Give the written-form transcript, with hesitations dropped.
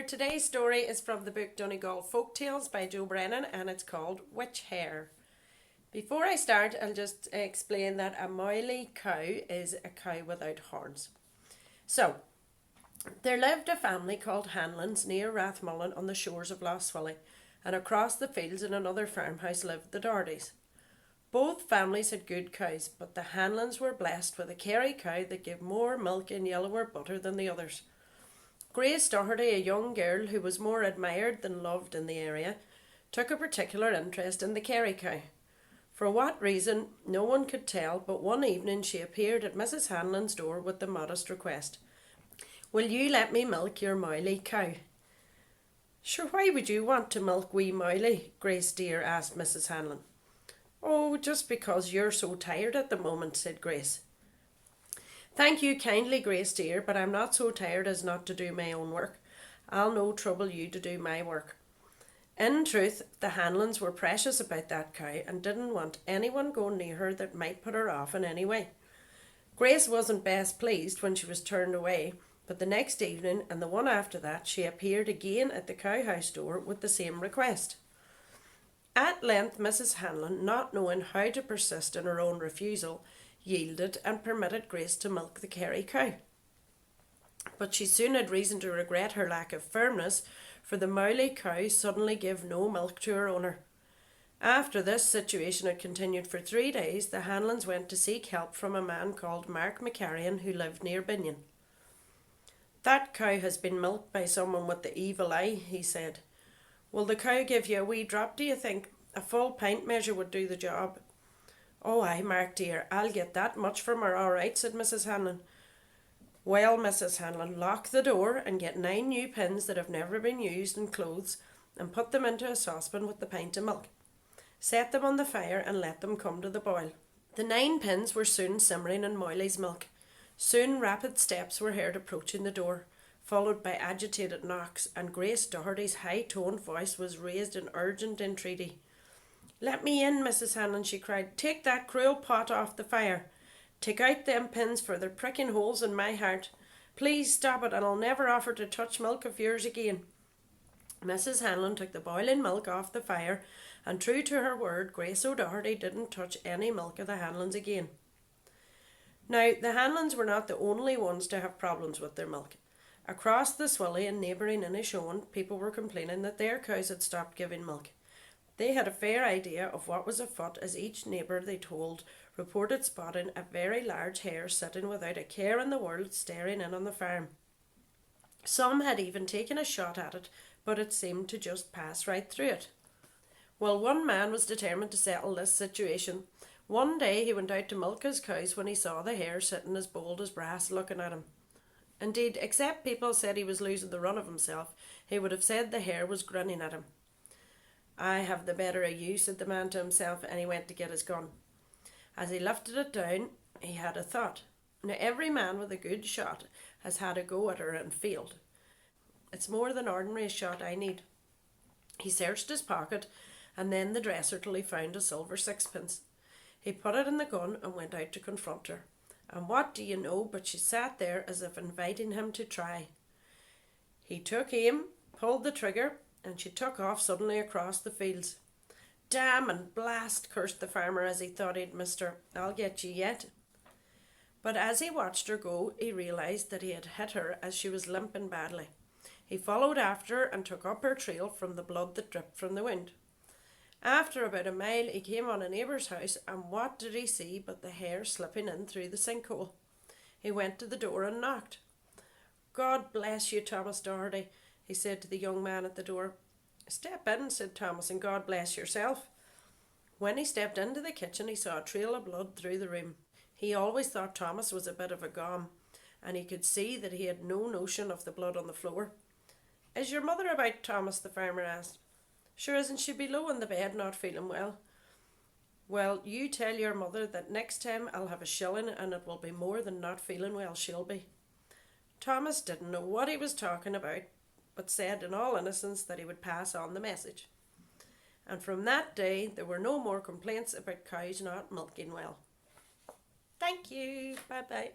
Today's story is from the book Donegal Folk Tales by Joe Brennan, and it's called Which Hare? Before I start, I'll just explain that a moiley cow is a cow without horns. So, there lived a family called Hanlons near Rathmullen on the shores of Lough Swilly, and across the fields in another farmhouse lived the Dohertys. Both families had good cows, but the Hanlons were blessed with a Kerry cow that gave more milk and yellower butter than the others. Grace Doherty, a young girl who was more admired than loved in the area, took a particular interest in the Kerry cow. For what reason, no one could tell, but one evening she appeared at Mrs. Hanlon's door with the modest request, "Will you let me milk your moiley cow?" "Sure, why would you want to milk wee moiley, Grace dear?" asked Mrs. Hanlon. "Oh, just because you're so tired at the moment," said Grace. "Thank you kindly, Grace dear, but I'm not so tired as not to do my own work. I'll no trouble you to do my work." In truth, the Hanlons were precious about that cow and didn't want anyone going near her that might put her off in any way. Grace wasn't best pleased when she was turned away, but the next evening and the one after that she appeared again at the cowhouse door with the same request. At length Mrs. Hanlon, not knowing how to persist in her own refusal, yielded and permitted Grace to milk the Kerry cow. But she soon had reason to regret her lack of firmness, for the moiley cow suddenly gave no milk to her owner. After this situation had continued for 3 days, the Hanlons went to seek help from a man called Mark McCarrion who lived near Binion. "That cow has been milked by someone with the evil eye," he said. "Will the cow give you a wee drop, do you think? A full pint measure would do the job." "Oh aye, Mark dear, I'll get that much from her all right," said Mrs. Hanlon. "Well, Mrs. Hanlon, lock the door and get 9 new pins that have never been used in clothes and put them into a saucepan with the pint of milk. Set them on the fire and let them come to the boil." The 9 pins were soon simmering in moiley's milk. Soon rapid steps were heard approaching the door, followed by agitated knocks, and Grace Doherty's high-toned voice was raised in urgent entreaty. "Let me in, Mrs. Hanlon," she cried. "Take that cruel pot off the fire. Take out them pins, for they're pricking holes in my heart. Please stop it, and I'll never offer to touch milk of yours again." Mrs. Hanlon took the boiling milk off the fire, and true to her word, Grace O'Doherty didn't touch any milk of the Hanlons again. Now, the Hanlons were not the only ones to have problems with their milk. Across the Swilly and neighbouring Inishowen, people were complaining that their cows had stopped giving milk. They had a fair idea of what was afoot, as each neighbour, they told, reported spotting a very large hare sitting without a care in the world staring in on the farm. Some had even taken a shot at it, but it seemed to just pass right through it. Well, one man was determined to settle this situation. One day he went out to milk his cows when he saw the hare sitting as bold as brass looking at him. Indeed, except people said he was losing the run of himself, he would have said the hare was grinning at him. "I have the better of you," said the man to himself, and he went to get his gun. As he lifted it down, he had a thought. Now, every man with a good shot has had a go at her and failed. It's more than ordinary shot I need. He searched his pocket and then the dresser till he found a silver 6pence. He put it in the gun and went out to confront her. And what do you know, but she sat there as if inviting him to try. He took aim, pulled the trigger, and she took off suddenly across the fields. "Damn and blast," cursed the farmer as he thought he'd missed her. "I'll get you yet." But as he watched her go, he realised that he had hit her as she was limping badly. He followed after her and took up her trail from the blood that dripped from the wound. After about a mile he came on a neighbour's house, and what did he see but the hare slipping in through the sinkhole. He went to the door and knocked. "God bless you, Thomas Doherty," he said to the young man at the door. "Step in," said Thomas, "and God bless yourself." When he stepped into the kitchen he saw a trail of blood through the room. He always thought Thomas was a bit of a gom, and he could see that he had no notion of the blood on the floor. "Is your mother about, Thomas?" the farmer asked. "Sure, isn't she below in the bed not feeling well?" "Well, you tell your mother that next time I'll have a shilling, and it will be more than not feeling well she'll be." Thomas didn't know what he was talking about, but said in all innocence that he would pass on the message. And from that day there were no more complaints about cows not milking well. Thank you. Bye bye.